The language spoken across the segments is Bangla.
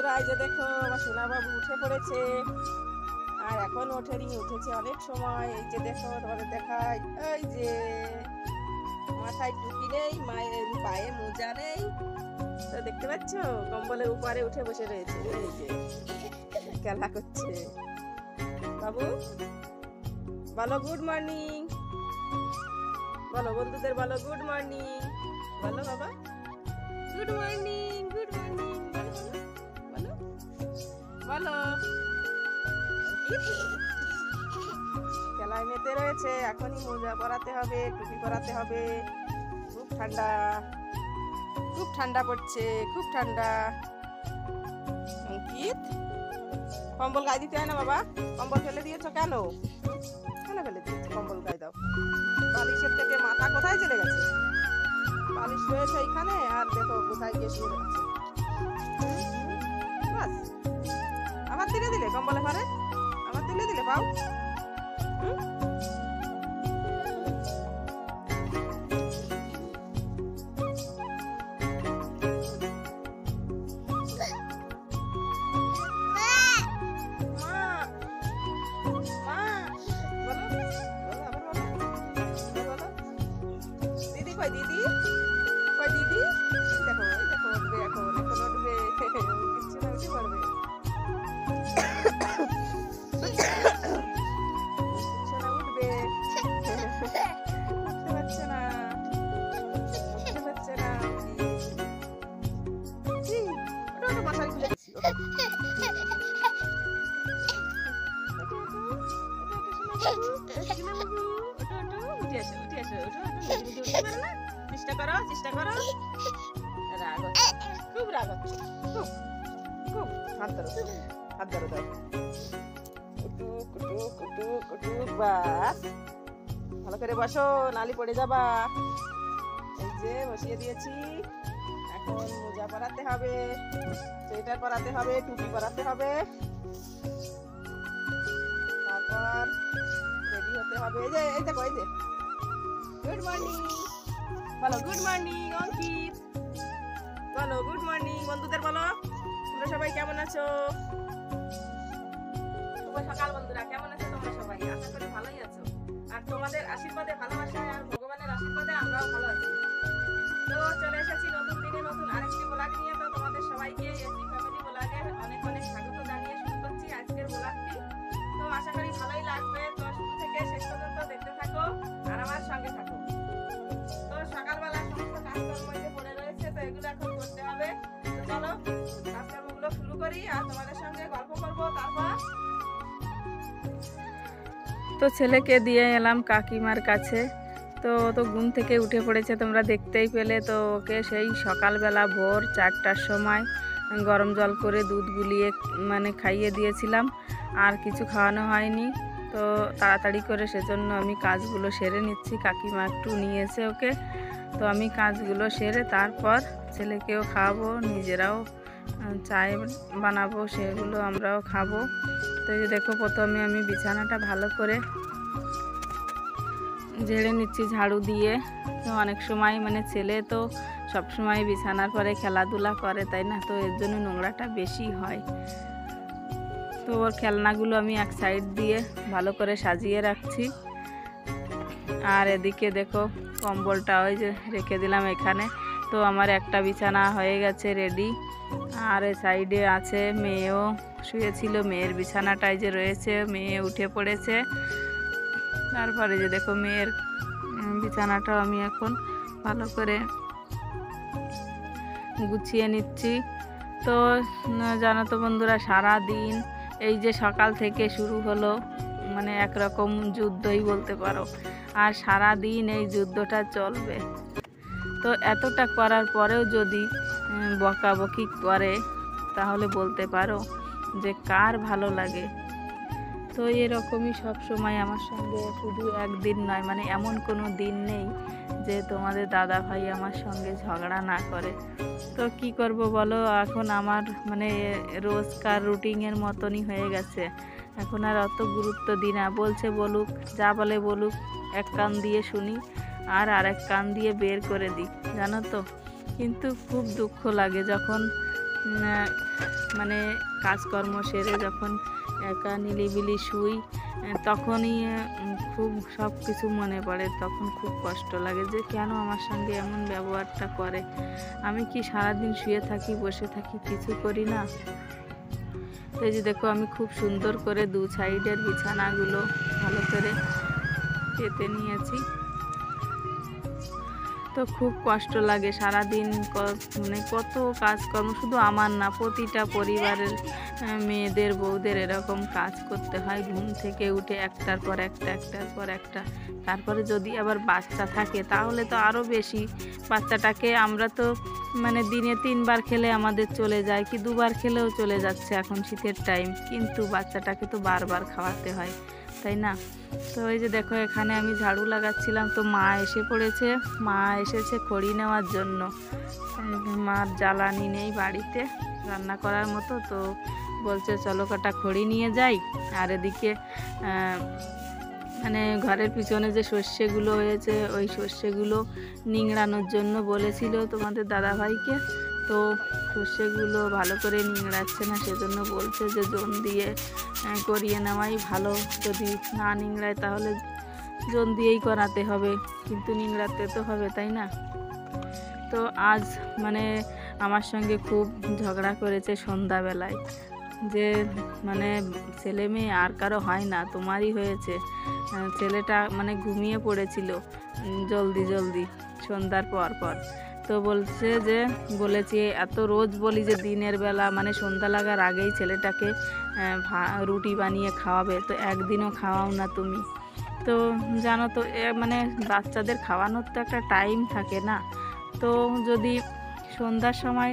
বন্ধুরা, এই যে দেখো আমার সোনা বাবু উঠে পড়েছে। আর এখন ওঠেনি, উঠেছে অনেক সময়। এই যে দেখো, তোমাদের দেখাই, এই যে মাথায় টুপি নেই, মায়ের পায়ে মোজা নেই, তো দেখতে পাচ্ছ কম্বলের উপরে উঠে বসে রয়েছে। এই যে খেলা করছে। বাবু বলো গুড মর্নিং, বলো বন্ধুদের, বলো গুড মর্নিং, বলো বাবা গুড মর্নিং, গুড মর্নিং, বলো বলো বলো। খেলায় মেতে রয়েছে, এখনই মোজা পরাতে হবে, টুপি পরাতে হবে। খুব ঠান্ডা, খুব ঠান্ডা পড়ছে, খুব ঠান্ডা। অঙ্কিত, কম্বল গায়ে দিতে হয় না বাবা? কম্বল ফেলে দিয়েছো কেন? কেন ফেলে দিয়েছো? কম্বল গায়ে দাও। বালিশের থেকে মাথা কোথায় চলে গেছে? বালিশ রয়েছে এখানে, আর দেখো কোথায় গিয়ে শুয়ে আছে। বাস, আবার তুলে দিলে কম্বলে পারে, আবার তুলে দিলে পাও। দিদি কই দিদি? দেখো ওই দেখো উঠবে, এখন এখন উঠবে, কিচ্ছু না, উঠে পড়বে। কিচ্ছু না, উঠবে। উঠতে পারছে না, উঠতে পারছে না। ওটা ওটা মশারি খুলে দিচ্ছি। উঠে আসো, উঠে আসো, উঠতে পারো না? চেষ্টা করো, চেষ্টা করো। রাগ হচ্ছে, খুব রাগ হচ্ছে, খুব খুব। হাত ধরো, হাত ধরো, দাও। কুটুক কুটুক কুটুক কুটুক, বাস। ভালো করে বসো, নালি পড়ে যাবা। এই যে বসিয়ে দিয়েছি। এখন মোজা পরাতে হবে, সোয়েটার পরাতে হবে, টুপি পরাতে হবে, তারপর রেডি হতে হবে। এই যে এই দেখো, এই যে গুড মর্নিং, বলো গুড মর্নিং অঙ্কিত, বলো গুড মর্নিং বন্ধুদের, বলো তোমরা সবাই কেমন আছো? শুভ সকাল বন্ধুরা, কেমন আছো তোমরা সবাই? আশা করি ভালোই আছো। আর তোমাদের আশীর্বাদে, ভালোবাসায় আর ভগবানের আশীর্বাদে আমরাও ভালো আছি। তো চলে এসেছি নতুন দিনে নতুন আরেকটি ব্লগ নিয়ে। তো তোমাদের সবাইকে এসি ফ্যামিলি ব্লগের অনেক অনেক স্বাগত জানিয়ে শুরু করছি আজকের ব্লগটি। তো আশা করি ভালোই লাগবে। তো শুরু থেকে শেষ পর্যন্ত দেখতে থাকো আর আমার সঙ্গে থাকো। তো সকালবেলা সমস্ত কাজকর্ম যে পড়ে রয়েছে, তো এগুলো এখন করতে হবে। তো চলো কাজকর্মগুলো শুরু করি আর তোমাদের সঙ্গে গল্প করবো। তারপর তো ছেলেকে দিয়ে এলাম কাকিমার কাছে। তো তো ঘুম থেকে উঠে পড়েছে, তোমরা দেখতেই পেলে। তো ওকে সেই সকালবেলা ভোর 4টার সময় গরম জল করে দুধ গুলিয়ে মানে খাইয়ে দিয়েছিলাম, আর কিছু খাওয়ানো হয়নি। তো তাড়াতাড়ি করে সেজন্য আমি কাজগুলো সেরে নিচ্ছি। কাকিমা একটু নিয়েছে ওকে, তো আমি কাজগুলো সেরে তারপর ছেলেকেও খাওয়াবো, নিজেরাও চায় বানাবো, সেগুলো আমরাও খাবো। তো এই যে দেখো, প্রথমে আমি বিছানাটা ভালো করে ঝেড়ে নিচ্ছি ঝাড়ু দিয়ে। তো অনেক সময় মানে ছেলে তো সব সময় বিছানার পরে খেলাধুলা করে, তাই না? তো এর জন্য নোংরাটা বেশি হয়। তো ওর খেলনাগুলো আমি এক সাইড দিয়ে ভালো করে সাজিয়ে রাখছি। আর এদিকে দেখো কম্বলটা ওই যে রেখে দিলাম এখানে। তো আমার একটা বিছানা হয়ে গেছে রেডি। আর এই সাইডে আছে, মেয়েও শুয়েছিল, মেয়ের বিছানাটাই যে রয়েছে, মেয়ে উঠে পড়েছে। তারপরে যে দেখো মেয়ের বিছানাটাও আমি এখন ভালো করে গুছিয়ে নিচ্ছি। তো জানো তো বন্ধুরা, সারা দিন এই যে সকাল থেকে শুরু হলো, মানে একরকম যুদ্ধই বলতে পারো। আর সারা দিন এই যুদ্ধটা চলবে। তো এতটা করার পরেও যদি বকাবকি করে, তাহলে বলতে পারো যে কার ভালো লাগে। তো এরকমই সব সময় আমার সঙ্গে, শুধু একদিন নয়, মানে এমন কোনো দিন নেই যে তোমাদের দাদা ভাই আমার সঙ্গে ঝগড়া না করে। তো কি করব বলো, এখন আমার মানে রোজকার রুটিনের মতনই হয়ে গেছে। এখন আর অত গুরুত্ব দিই না। বলছে বলুক, যা বলে বলুক, এক কান দিয়ে শুনি আর আরেক কান দিয়ে বের করে দিই, জানো তো। কিন্তু খুব দুঃখ লাগে যখন মানে কাজকর্ম সেরে যখন একা নিলিবিলি শুই তখনই খুব সব কিছু মনে পড়ে। তখন খুব কষ্ট লাগে যে কেন আমার সঙ্গে এমন ব্যবহারটা করে। আমি কি সারাদিন শুয়ে থাকি, বসে থাকি, কিছু করি না? তো এই যে দেখো আমি খুব সুন্দর করে দু সাইডের বিছানাগুলো ভালো করে পেতে নিয়েছি। তো খুব কষ্ট লাগে সারাদিন মানে কত কাজকর্ম, শুধু আমার না, প্রতিটা পরিবারের মেয়েদের বউদের এরকম কাজ করতে হয়। ঘুম থেকে উঠে একটার পর একটা। তারপরে যদি আবার বাচ্চা থাকে তাহলে তো আরও বেশি। বাচ্চাটাকে আমরা তো মানে দিনে 3 বার খেলে আমাদের চলে যায়, কি 2 বার খেলেও চলে যাচ্ছে এখন শীতের টাইম, কিন্তু বাচ্চাটাকে তো বারবার খাওয়াতে হয়, তাই না? তো এই যে দেখো এখানে আমি ঝাড়ু লাগাচ্ছিলাম, তো মা এসে পড়েছে। মা এসেছে খড়ি নেওয়ার জন্য। মার জ্বালানি নেই বাড়িতে রান্না করার মতো, তো বলছে চলো কটা খড়ি নিয়ে যাই। আর এদিকে মানে ঘরের পিছনে যে সর্ষেগুলো হয়েছে ওই সর্ষেগুলো নিংড়ানোর জন্য বলেছিল তোমাদের দাদাভাইকে। তো সর্ষেগুলো ভালো করে নিংড়াচ্ছে না, সেজন্য বলছে যে জন দিয়ে করিয়ে নেওয়াই ভালো। যদি না নিংড়ায় তাহলে জন দিয়েই করাতে হবে, কিন্তু নিংড়াতে তো হবে, তাই না? তো আজ মানে আমার সঙ্গে খুব ঝগড়া করেছে সন্ধ্যাবেলায়, যে মানে ছেলে মেয়ে আর কারো হয় না, তোমারই হয়েছে। ছেলেটা মানে ঘুমিয়ে পড়েছিল জলদি সন্ধ্যার পর। তো বলছে যে বলেছি এত রোজ বলি যে দিনের বেলা মানে সন্ধ্যা লাগার আগেই ছেলেটাকে রুটি বানিয়ে খাওয়াবে, তো একদিনও খাওয়াও না তুমি। তো জানো তো মানে বাচ্চাদের খাওয়ানোর তো একটা টাইম থাকে না। তো যদি সন্ধ্যার সময়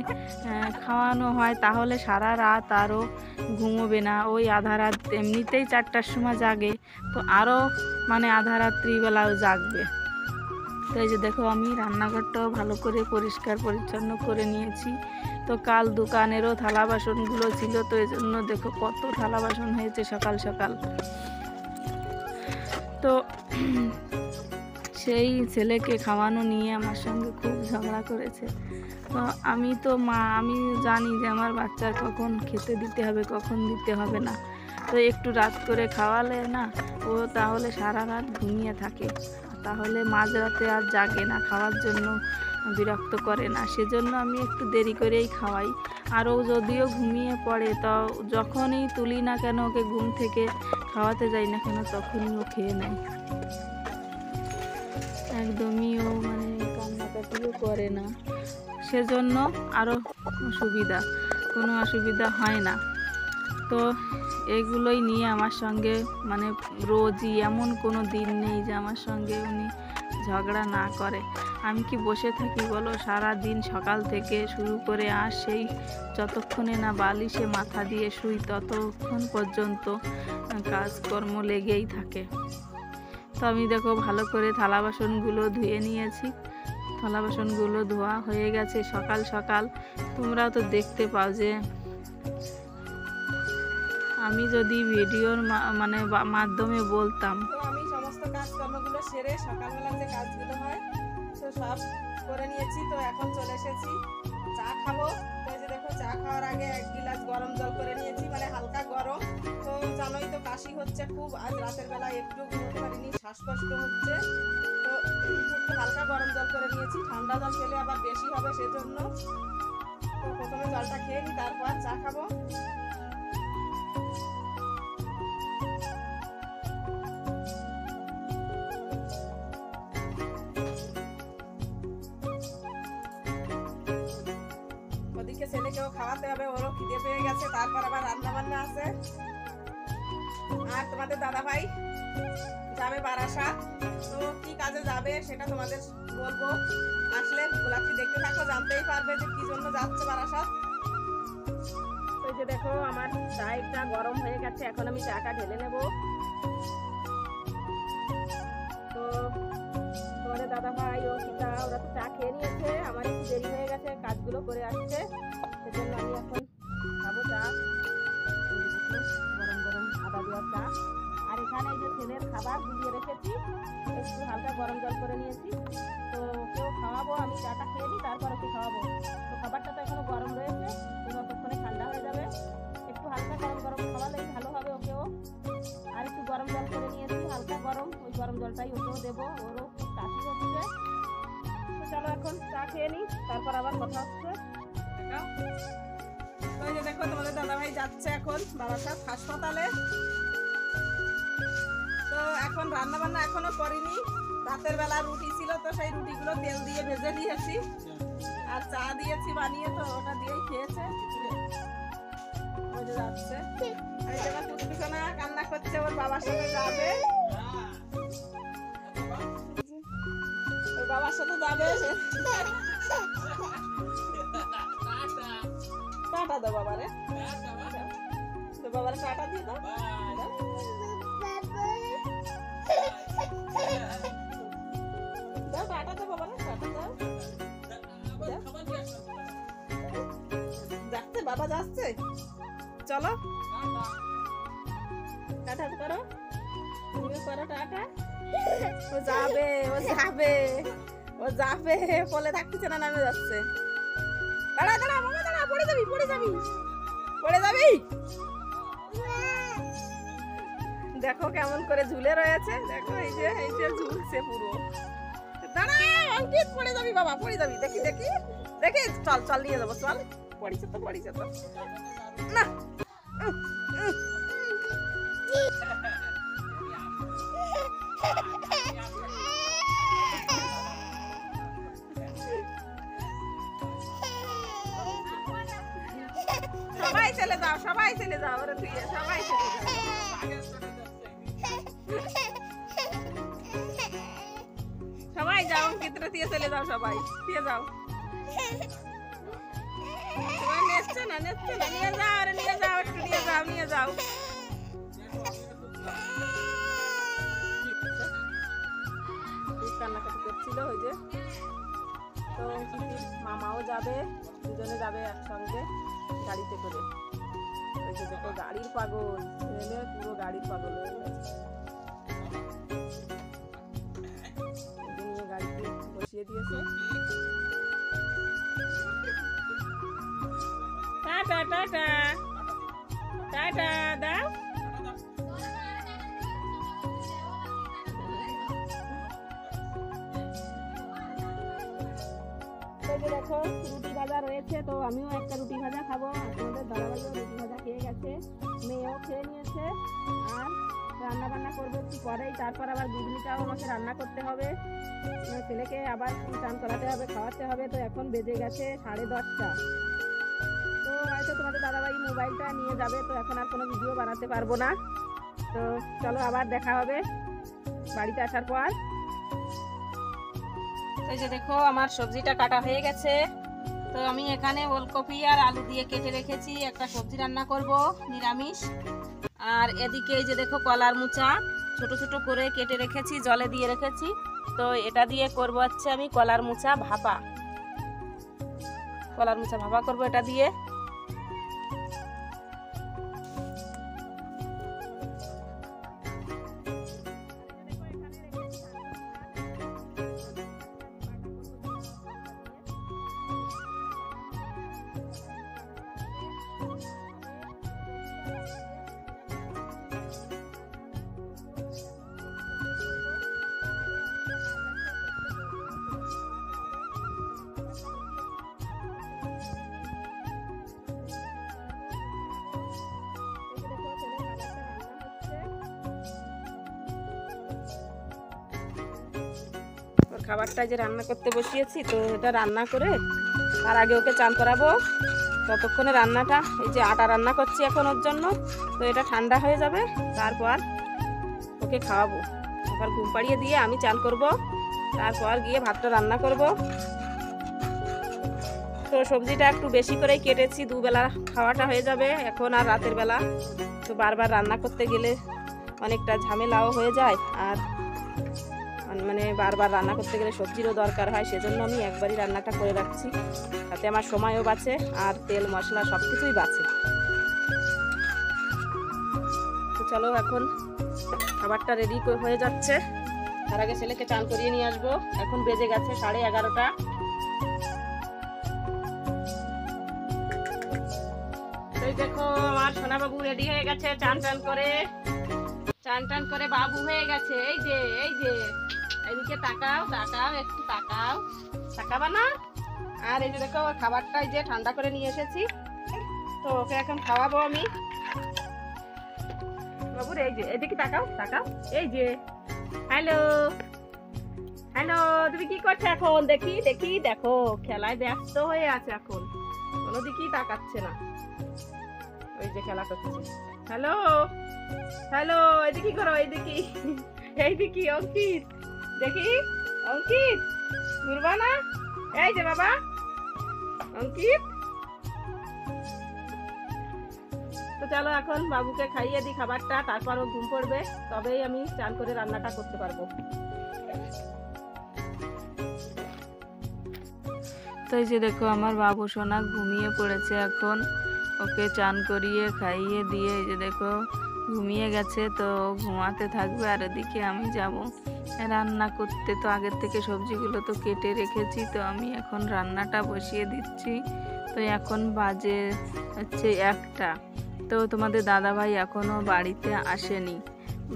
খাওয়ানো হয় তাহলে সারা রাত আরও ঘুমোবে না। ওই আধা রাত এমনিতেই 4টার সময় জাগে, তো আরও মানে আধা রাত্রিবেলাও জাগবে। তো এই যে দেখো আমি রান্নাঘরটাও ভালো করে পরিষ্কার পরিচ্ছন্ন করে নিয়েছি। তো কাল দোকানেরও থালা বাসনগুলো ছিল, তো এই জন্য দেখো কত থালা বাসন হয়েছে সকাল সকাল। তো সেই ছেলেকে খাওয়ানো নিয়ে আমার সঙ্গে খুব ঝগড়া করেছে। তো আমি তো মা, আমি জানি যে আমার বাচ্চার কখন খেতে দিতে হবে, কখন দিতে হবে না। তো একটু রাত করে খাওয়ালে না ও তাহলে সারা রাত ঘুমিয়ে থাকে, তাহলে মাঝরাতে আর জাগে না, খাওয়ার জন্য বিরক্ত করে না। সেজন্য আমি একটু দেরি করেই খাওয়াই। আর ও যদিও ঘুমিয়ে পড়ে, তো যখনই তুলি না কেন ওকে ঘুম থেকে খাওয়াতে যাই না কেন তখনই ও খেয়ে নেয়। একদমই ও মানে কান্নাকাটিও করে না, সেজন্য আরও সুবিধা, কোনো অসুবিধা হয় না। তো এগুলোই নিয়ে আমার সঙ্গে মানে রোজই, এমন কোনো দিন নেই যে আমার সঙ্গে উনি ঝগড়া না করে। আমি কি বসে থাকি বলো? সারা দিন সকাল থেকে শুরু করে আর সেই যতক্ষণে না বালিশে মাথা দিয়ে শুই ততক্ষণ পর্যন্ত কাজকর্ম লেগেই থাকে। তো আমি দেখো ভালো করে থালা বাসনগুলো ধুয়ে নিয়েছি। থালা বাসনগুলো ধোয়া হয়ে গেছে সকাল সকাল। তোমরাও তো দেখতে পাও যে আমি যদি ভিডিওর মানে মাধ্যমে বলতাম। তো আমি সমস্ত কাজকর্মগুলো সেরে সকালবেলা যে কাজগুলো হয় তো সব করে নিয়েছি। তো এখন চলে এসেছি চা খাবো। তো এই যে দেখো চা খাওয়ার আগে 1 গিলাস গরম জল করে নিয়েছি, মানে হালকা গরম। তো জানোই তো কাশি হচ্ছে খুব, আজ রাতের বেলা একটু ঘুমোতে পারিনি, শ্বাসকষ্ট হচ্ছে। তো একটু হালকা গরম জল করে নিয়েছি, ঠান্ডা জল খেলে আবার বেশি হবে সেজন্য। তো প্রথমে জলটা খেয়ে নিই, তারপর চা খাবো। ওদিকে ছেলেকেও খাওয়াতে হবে, ওরও খিদে পেয়ে গেছে, তারপর আবার রান্না বান্না আছে। আর তোমাদের দাদা ভাই যাবে বারাসাত, তো কি কাজে যাবে সেটা তোমাদের বলবো। আসলে গোলাপি দেখতে থাকো, জানতেই পারবে যে কি জন্য যাচ্ছে বারাসাত। তো এই যে দেখো আমার চাটা গরম হয়ে গেছে, এখন আমি চাটা ঢেলে নেব। তো তোমাদের দাদা ভাই ও সীতা ওরা তো চা খেয়ে নিয়েছে, আমার একটু দেরি হয়ে গেছে, কাজগুলো করে আসছে, সেজন্য আমি এখন খাবো চা। গরম গরম আদা দেওয়া চা। আর এখানে এই যে ছেলের খাবার গুলিয়ে রেখেছি, একটু হালকা গরম জল করে নিয়েছি। তো ওকেও খাওয়াবো, আমি চাটা খেয়ে নিই তারপর ওকে খাওয়াবো। তো খাবারটা তো এখনো গরম রয়েছে, তো তারপর আবার কথা হচ্ছে। তো এই যে দেখো তোমাদের দাদাভাই যাচ্ছে এখন বারাসাত হাসপাতালে। তো এখন রান্না বান্না এখনো করিনি, রাতের বেলা রুটি ছিল তো সেই রুটিগুলো তেল দিয়ে ভেজে নিয়েছি আর চা দিয়েছি বানিয়ে, তো ওটা দিয়েই খেয়েছে। ওই যে যাচ্ছে, আর এই যে আমার পুষ্পিসোনা কান্না করছে, ওর বাবার সাথে যাবে, ওর বাবার সাথে যাবে। টাটা দাও বাবারে, তো বাবারে টাটা দিয়ে দাও। দাও টাটা দাও বাবারে, টাটা দাও। যাচ্ছে বাবা, যাচ্ছে, চলো টাটা করো, তুমিও করো টাটা। ও যাবে, ও যাবে, ও যাবে, বলে থাকতেছে না, নামে যাচ্ছে। দাঁড়া দাঁড়া বাবা, দাঁড়া, পড়ে যাবি, পড়ে যাবি, পড়ে যাবি। দেখো কেমন করে ঝুলে রয়েছে, দেখো এই যে ঝুলছে পুরো। দাঁড়া অঙ্কিত, পড়ে যাবি বাবা, পড়ে যাবি, দেখি দেখি দেখি, চল চল নিয়ে যাবো, চল, পড়িছে তো না। সবাই চলে যাও, সবাই চলে যাও, ওরা তুই সবাই চলে যাও, সবাই যাও, অঙ্কিতরে দিয়ে চলে যাও, সবাই দিয়ে যাও। সবাই নেচছে না, নিয়ে যাও, আরে নিয়ে যাও, একটু নিয়ে যাও, নিয়ে যাও। কান্নাকাটি করছিল ওই যে। তো মামাও যাবে, দুজনে যাবে একসঙ্গে গাড়িতে করে। ওই যে দেখো গাড়ির পাগল, ছেলে পুরো গাড়ির পাগল হয়ে গেছে। নিয়ে গাড়িতে বসিয়ে দিয়েছে। টাটা টাটা টাটা দাও। দেখো রুটি ভাজা রয়েছে, তো আমিও একটা রুটি ভাজা খাবো। আপনাদের দাদাভাইও রুটি ভাজা খেয়ে গেছে, মেয়েও খেয়ে নিয়েছে। আর রান্না বান্না করবো একটু পরেই, তারপর আবার ঘুগনিটাও আমাকে রান্না করতে হবে, ছেলেকে আবার স্নান করাতে হবে, খাওয়াতে হবে। তো এখন বেজে গেছে 10:30। তো হয়তো তোমাদের দাদাভাই মোবাইলটা নিয়ে যাবে, তো এখন আর কোনো ভিডিও বানাতে পারবো না। তো চলো আবার দেখা হবে বাড়িতে আসার পর। এই যে দেখো আমার সবজিটা কাটা হয়ে গেছে, তো আমি এখানে ওলকপি আর আলু দিয়ে কেটে রেখেছি, একটা সবজি রান্না করব নিরামিষ। আর এদিকে এই যে দেখো কলার মুচা ছোট ছোট করে কেটে রেখেছি, জলে দিয়ে রেখেছি। তো এটা দিয়ে করব হচ্ছে আমি কলার মুচা ভাপা, কলার মুচা ভাপা করব এটা দিয়ে। খাবারটা যে রান্না করতে বসিয়েছি, তো এটা রান্না করে তার আগে ওকে চান করাবো। ততক্ষণে রান্নাটা, এই যে আটা রান্না করছি এখন ওর জন্য, তো এটা ঠান্ডা হয়ে যাবে, তারপর ওকে খাওয়াবো। আবার ঘুম পাড়িয়ে দিয়ে আমি চান করব, তারপর গিয়ে ভাতটা রান্না করব। তো সবজিটা একটু বেশি করেই কেটেছি, দুবেলা খাওয়াটা হয়ে যাবে এখন আর রাতের বেলা। তো বারবার রান্না করতে গেলে অনেকটা ঝামেলাও হয়ে যায়, আর মানে বারবার রান্না করতে গেলে সবজিরও দরকার হয়, সেজন্য আমি একবারই রান্নাটা করে রাখছি, তাতে আমার সময়ও বাঁচে আর তেল মশলা সব কিছুই বাঁচে। তো চলো এখন খাবারটা রেডি হয়ে যাচ্ছে, তার আগে ছেলেকে চান করিয়ে নিয়ে আসবো। এখন বেজে গেছে 11:30। এই দেখো আমার সোনা বাবু রেডি হয়ে গেছে, চান টান করে বাবু হয়ে গেছে। এই যে এদিকে তাকাও, একটু তাকাও, তাকাবা না? আর এই যে দেখো ওর খাবারটা এই যে ঠান্ডা করে নিয়ে এসেছি, তো ওকে এখন খাওয়াবো আমি। বাবুর এই যে এদিকে তাকাও তাকাও, এই যে হ্যালো হ্যালো, তুমি কি করছো এখন? দেখি দেখি, দেখো খেলায় ব্যস্ত হয়ে আছে এখন, কোনো দিকেই তাকাচ্ছে না, ওই যে খেলা করছে। হ্যালো হ্যালো, এদিকে করো, এইদিকে এইদিকে। অঙ্কিত দেখি, অঙ্কিত ঘুরবা না? এই যে বাবা অঙ্কিত। তো চলো এখন বাবুকে খাইয়ে দিই খাবারটা, তারপর ও ঘুম পড়বে, তবেই আমি চান করে রান্নাটা করতে পারবো। তো এই যে দেখো আমার বাবু সোনা ঘুমিয়ে পড়েছে এখন, ওকে চান করিয়ে খাইয়ে দিয়ে এই যে দেখো ঘুমিয়ে গেছে। তো ঘুমাতে থাকবে, আর এদিকে আমি যাব রান্না করতে। তো আগের থেকে সবজিগুলো তো কেটে রেখেছি, তো আমি এখন রান্নাটা বসিয়ে দিচ্ছি। তো এখন বাজে হচ্ছে 1টা। তো তোমাদের দাদাভাই এখনও বাড়িতে আসেনি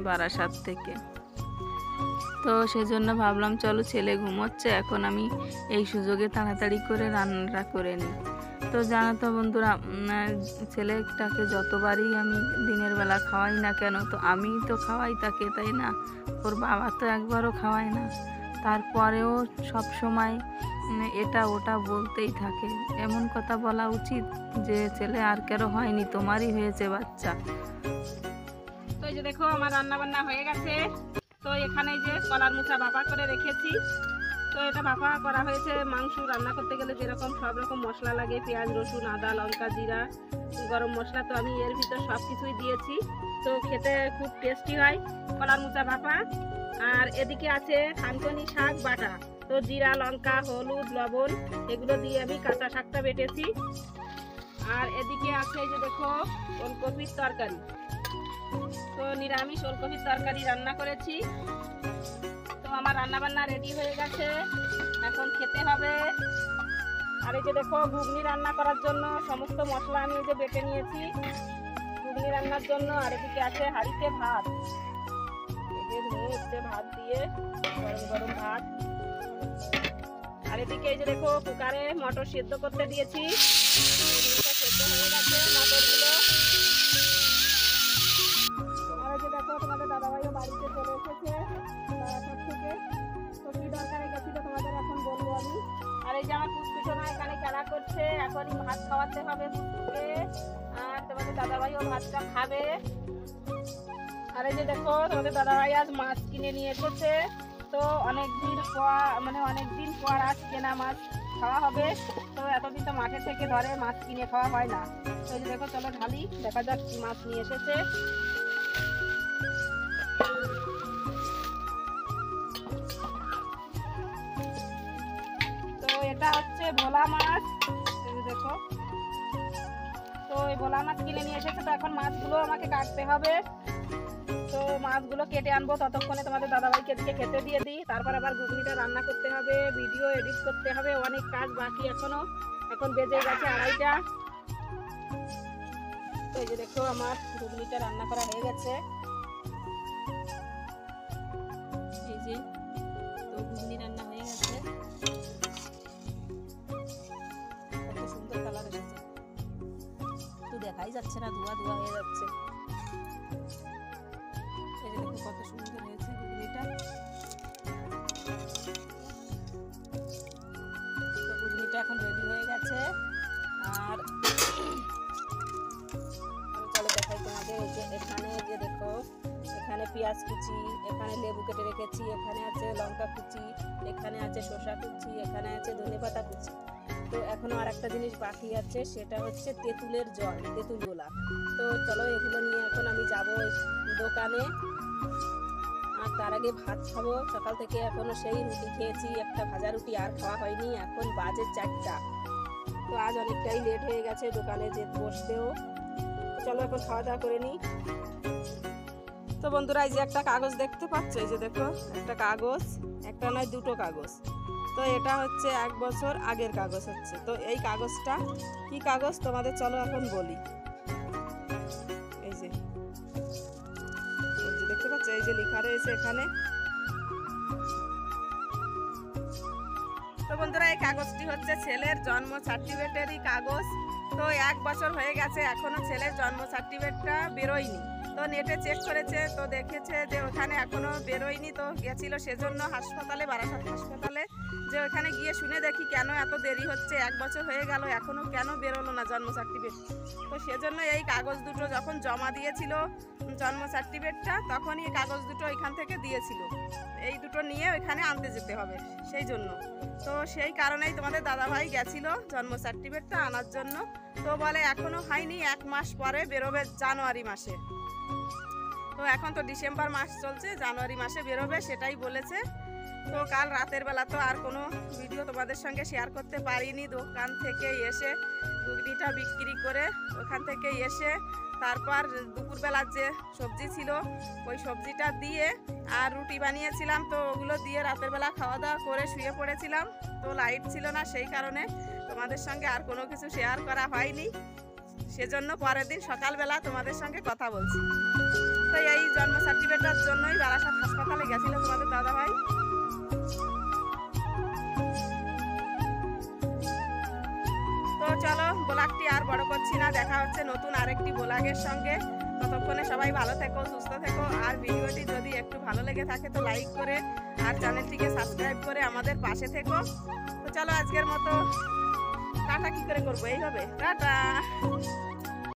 বারাসাত থেকে, তো সেজন্য ভাবলাম চলো ছেলে ঘুমোচ্ছে, এখন আমি এই সুযোগে তাড়াতাড়ি করে রান্নাটা করে নিই। তো জানো তো বন্ধুরা, ছেলেটাকে যতবারই আমি দিনের বেলা খাওয়াই না কেন, তো আমিই তো খাওয়াই তাকে, তাই না? ওর বাবা তো একবারও খাওয়ায় না, তারপরেও সব সময় এটা ওটা বলতেই থাকে। এমন কথা বলা উচিত যে ছেলে আর কারো হয়নি, তোমারই হয়েছে বাচ্চা। তো এই যে দেখো আমার রান্না বান্না হয়ে গেছে। তো এখানে যে কলার মোচা ভাপা করে রেখেছি, তো এটা ভাপা করা হয়েছে। মাংস রান্না করতে গেলে যেরকম সব রকম মশলা লাগে, পেঁয়াজ রসুন আদা লঙ্কা জিরা গরম মশলা, তো আমি এর ভিতর সব কিছুই দিয়েছি। তো খেতে খুব টেস্টি হয় কলার মোচা ভাপা। আর এদিকে আছে থানকুনি শাক বাটা, তো জিরা লঙ্কা হলুদ লবণ এগুলো দিয়ে আমি কাঁচা শাকটা বেটেছি। আর এদিকে আছে এই যে দেখো ওলকপির তরকারি, তো নিরামিষ ওলকপির তরকারি রান্না করেছি। তো আমার রান্না বান্না রেডি হয়ে গেছে, এখন খেতে হবে। আর এই যে দেখো ঘুগনি রান্না করার জন্য সমস্ত মশলা আমি এই যে বেটে নিয়েছি ঘুগনি রান্নার জন্য। আর এদিকে আছে হাঁড়িতে ভাত, এই যে ধুয়ে হচ্ছে ভাত দিয়ে গরম গরম ভাত। আর এদিকে এই যে দেখো কুকারে মটর সিদ্ধ করতে দিয়েছি, সেদ্ধ হয়ে গেছে মটরগুলো। আর যে দেখো তোমাদের দাদাভাইও বাড়িতে চলে এসেছে বারাসাত থেকে, তো কি দরকারে গেছিল তোমাদের এখন বলবো আমি। আর এই যে আমার পুষ্পিসোনা এখানে খেলা করছে, এখনই ভাত খাওয়াতে হবে পুষ্পিকে, আর তোমাদের দাদাভাইও ভাতটা খাবে। আর এই যে দেখো তোমাদের দাদাভাই আজ মাছ কিনে নিয়ে এসেছে, তো অনেকদিন পর আজ কেনা মাছ খাওয়া হবে। তো এতদিন তো মাঠে থেকে ধরে মাছ কিনে খাওয়া হয় না। তো এই যে দেখো চলো ঢালি, দেখা যাক কি মাছ নিয়ে এসেছে। তো এটা হচ্ছে ভোলা মাছ, এই দেখো। তো এই ভোলা মাছ কিনে নিয়ে এসেছে, তো এখন মাছগুলো আমাকে কাটতে হবে। তো মাছগুলো কেটে আনবো, ততক্ষণে তোমাদের দাদাভাইকে দিকে খেতে দিয়ে দিই, তারপর আবার ঘুগনিটা রান্না করতে হবে, ভিডিও এডিট করতে হবে, অনেক কাজ বাকি এখনো। এখন বেজে গেছে 2:30টা। তো এই যে দেখো আমার ঘুগনিটা রান্না করা হয়ে গেছে, এই যে তো ঘুগনি রান্না হয়ে গেছে, কত সুন্দর কালার এসেছে, তো দেখাই যাচ্ছে না, ধোয়া ধোয়া হয়ে যাচ্ছে। এই যে দেখো কত সুন্দর হয়েছে ঘুগনিটা। তো ঘুগনিটা এখন রেডি হয়ে গেছে। আর চলো দেখাই তোমাদের, এই যে এখানে যে দেখো এখানে পেঁয়াজ কুচি, এখানে লেবু কেটে রেখেছি, এখানে আছে লঙ্কা কুচি, এখানে আছে শসা কুচি, এখানে আছে ধনেপাতা কুচি। তো এখনো আর একটা জিনিস বাকি আছে, সেটা হচ্ছে তেঁতুলের জল, তেঁতুল গোলা। তো চলো এগুলো নিয়ে এখন আমি যাব দোকানে। আর তার আগে ভাত খাবো, সকাল থেকে এখনো সেই রুটি খেয়েছি, একটা ভাজা রুটি, আর খাওয়া হয়নি, এখন বাজে 4টা। তো আজ অনেকটাই লেট হয়ে গেছে দোকানে যে বসতেও। চলো এখন খাওয়া দাওয়া করে নিই। তো বন্ধুরা এই যে একটা কাগজ দেখতে পাচ্ছ, এই যে দেখো একটা কাগজ, একটা নয় দুটো কাগজ। তো এটা হচ্ছে 1 বছর আগের কাগজ হচ্ছে। তো এই কাগজটা কি কাগজ তোমাদের চলো এখন বলি। এই যে দেখতে পাচ্ছ, এই যে লেখা রয়েছে এখানে। তো বন্ধুরা এই কাগজটি হচ্ছে ছেলের জন্ম সার্টিফিকেটেরই কাগজ। তো 1 বছর হয়ে গেছে, এখনো ছেলের জন্ম সার্টিফিকেটটা বেরোয়নি। তো নেটে চেক করেছে, তো দেখেছে যে ওখানে এখনো বেরোয়নি। তো গেছিল সেজন্য হাসপাতালে, বারাসাত হাসপাতালে, যে ওখানে গিয়ে শুনে দেখি কেন এত দেরি হচ্ছে, 1 বছর হয়ে গেল এখনো কেন বেরোলো না জন্ম সার্টিফিকেট। তো সেজন্য এই কাগজ দুটো যখন জমা দিয়েছিল জন্ম সার্টিফিকেটটা, তখনই এই কাগজ দুটো এখান থেকে দিয়েছিল, এই দুটো নিয়ে ওইখানে আনতে যেতে হবে সেই জন্য। তো সেই কারণেই তোমাদের দাদাভাই গেছিল জন্ম সার্টিফিকেটটা আনার জন্য। তো বলে এখনো হয়নি, 1 মাস পরে বেরোবে, জানুয়ারি মাসে। তো এখন তো ডিসেম্বর মাস চলছে, জানুয়ারি মাসে বেরোবে সেটাই বলেছে। তো কাল রাতের বেলা তো আর কোনো ভিডিও তোমাদের সঙ্গে শেয়ার করতে পারিনি। দোকান থেকে এসে ঘুগনিটা বিক্রি করে ওখান থেকে এসে তারপর দুপুরবেলার যে সবজি ছিল ওই সবজিটা দিয়ে আর রুটি বানিয়েছিলাম, তো ওগুলো দিয়ে রাতের বেলা খাওয়া দাওয়া করে শুয়ে পড়েছিলাম। তো লাইট ছিল না, সেই কারণে তোমাদের সঙ্গে আর কোনো কিছু শেয়ার করা হয়নি। সেজন্য পরের দিন সকালবেলা তোমাদের সঙ্গে কথা বলছি। তো এই জন্ম সার্টিফিকেটের জন্যই বারাসাত হাসপাতালে গেছিল তোমাদের দাদাভাই। তো চলো ব্লগটি আর বড় করছি না, দেখা হচ্ছে নতুন আরেকটি ব্লগের সঙ্গে। ততক্ষণে সবাই ভালো থেকো, সুস্থ থেকো। আর ভিডিওটি যদি একটু ভালো লেগে থাকে তো লাইক করে আর চ্যানেলটিকে সাবস্ক্রাইব করে আমাদের পাশে থেকো। তো চলো আজকের মতো টাটা। কি করে করবো, এইভাবে টাটা।